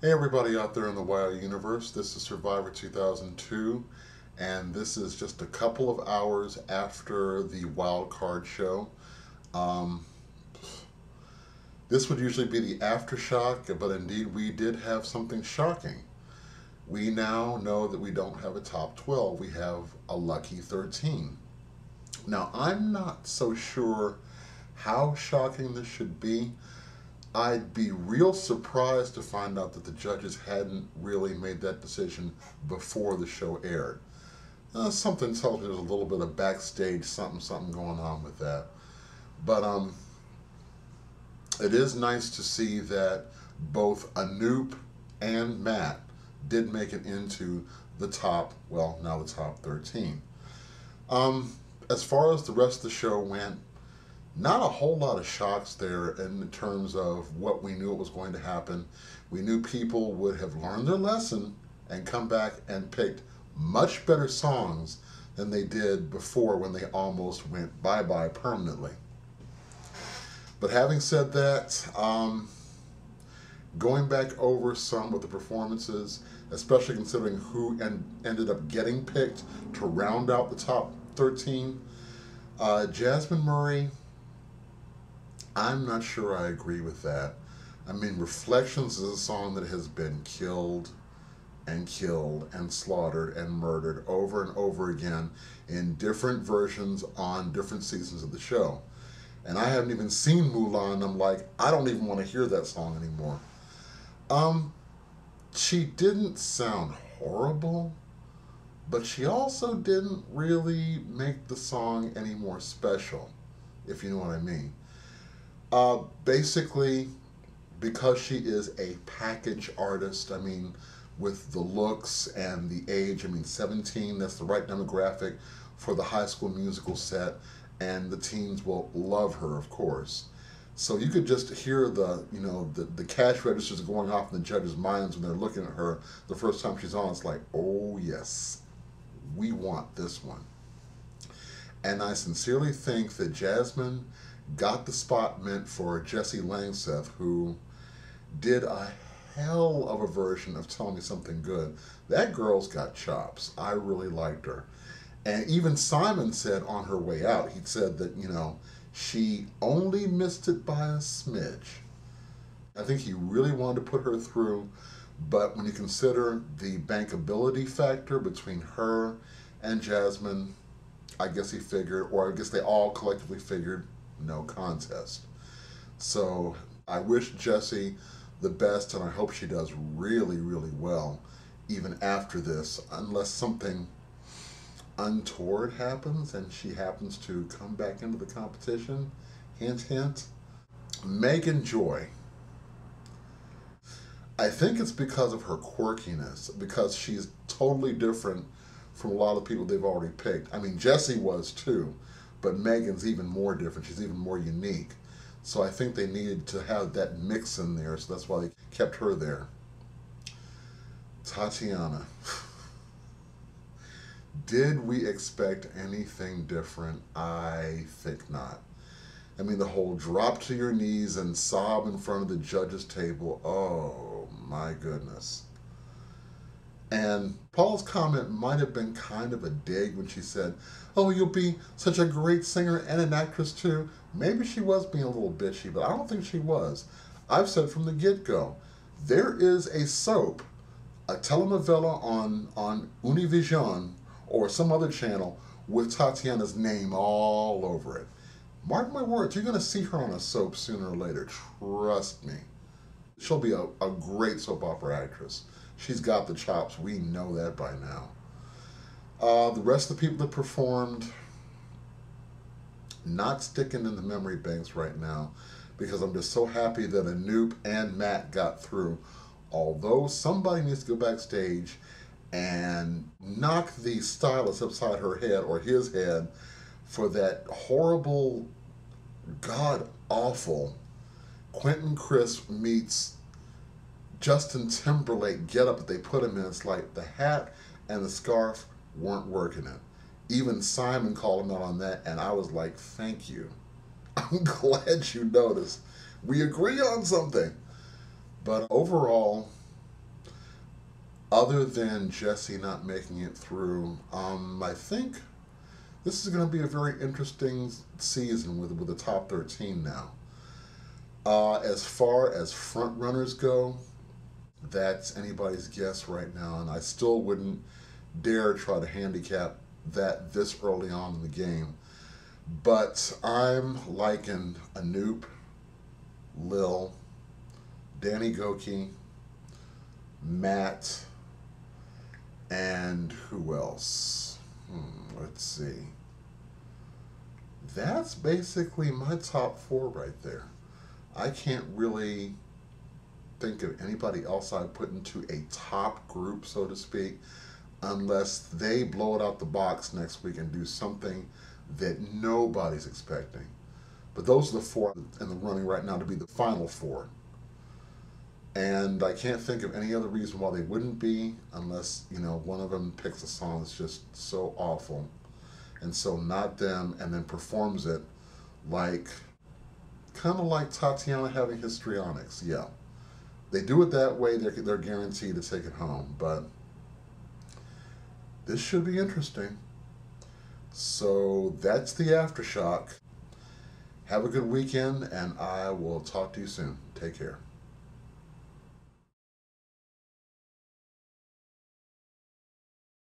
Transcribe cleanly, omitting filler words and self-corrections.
Hey everybody out there in the wild universe, this is Survivor 2002, and this is just a couple of hours after the wild card show. Um, this would usually be the aftershock, but indeed we did have something shocking. We now know that we don't have a top 12, we have a lucky 13. Now I'm not so sure how shocking this should be. I'd be real surprised to find out that the judges hadn't really made that decision before the show aired. Something tells me there's a little bit of backstage something going on with that. But it is nice to see that both Anoop and Matt did make it into the top, well, now the top 13. As far as the rest of the show went, not a whole lot of shocks there in terms of what we knew was going to happen. We knew people would have learned their lesson and come back and picked much better songs than they did before when they almost went bye-bye permanently. But having said that, going back over some of the performances, especially considering who ended up getting picked to round out the top 13, Jasmine Murray, I'm not sure I agree with that. I mean, Reflections is a song that has been killed and slaughtered and murdered over and over again in different versions on different seasons of the show. And I haven't even seen Mulan, and I'm like, I don't even want to hear that song anymore. She didn't sound horrible, but she also didn't really make the song any more special, if you know what I mean. Basically, because she is a package artist, I mean, with the looks and the age, I mean, 17, that's the right demographic for the High School Musical set, and the teens will love her, of course. So you could just hear the cash registers going off in the judges' minds when they're looking at her the first time she's on. It's like, oh yes, we want this one. And I sincerely think that Jasmine got the spot meant for Jessie Langseth, who did a hell of a version of Tell Me Something Good. That girl's got chops. I really liked her. And even Simon said on her way out, he said that, she only missed it by a smidge. I think he really wanted to put her through, but when you consider the bankability factor between her and Jasmine, I guess he figured, or I guess they all collectively figured, no contest. So I wish Jessie the best, and I hope she does really, really well even after this, unless something untoward happens and she happens to come back into the competition. Hint, hint. Megan Joy. I think it's because of her quirkiness, because she's totally different from a lot of the people they've already picked. I mean, Jessie was too, but Megan's even more different. She's even more unique. So I think they needed to have that mix in there, so that's why they kept her there. Tatiana. Did we expect anything different? I think not. I mean, the whole drop to your knees and sob in front of the judges' table, oh my goodness. And Paul's comment might have been kind of a dig when she said, oh, you'll be such a great singer and an actress too. Maybe she was being a little bitchy, but I don't think she was. I've said from the get-go, there is a soap, a telenovela on Univision or some other channel with Tatiana's name all over it. Mark my words, you're going to see her on a soap sooner or later. Trust me. She'll be a great soap opera actress. She's got the chops. We know that by now. The rest of the people that performed, not sticking in the memory banks right now, because I'm just so happy that Anoop and Matt got through. Although somebody needs to go backstage and knock the stylist upside her head or his head for that horrible, god-awful Quentin Crisp meets Justin Timberlake getup that they put him in. It's like the hat and the scarf weren't working it. Even Simon called him out on that, and I was like, thank you. I'm glad you noticed. We agree on something. But overall, Other than Jesse not making it through, I think this is going to be a very interesting season with the top 13 now. As far as front runners go, that's anybody's guess right now, and I still wouldn't dare try to handicap that this early on in the game. But I'm liking Anoop, Lil, Danny Goki, Matt, and who else? Let's see. That's basically my top four right there. I can't really think of anybody else I'd put into a top group, so to speak, unless they blow it out the box next week and do something that nobody's expecting. But those are the four in the running right now to be the final four. And I can't think of any other reason why they wouldn't be, unless, one of them picks a song that's just so awful and so not them, and then performs it kind of like Tatiana having histrionics. Yeah. They do it that way, they're guaranteed to take it home. But this should be interesting. So that's the Aftershock. Have a good weekend, and I will talk to you soon. Take care.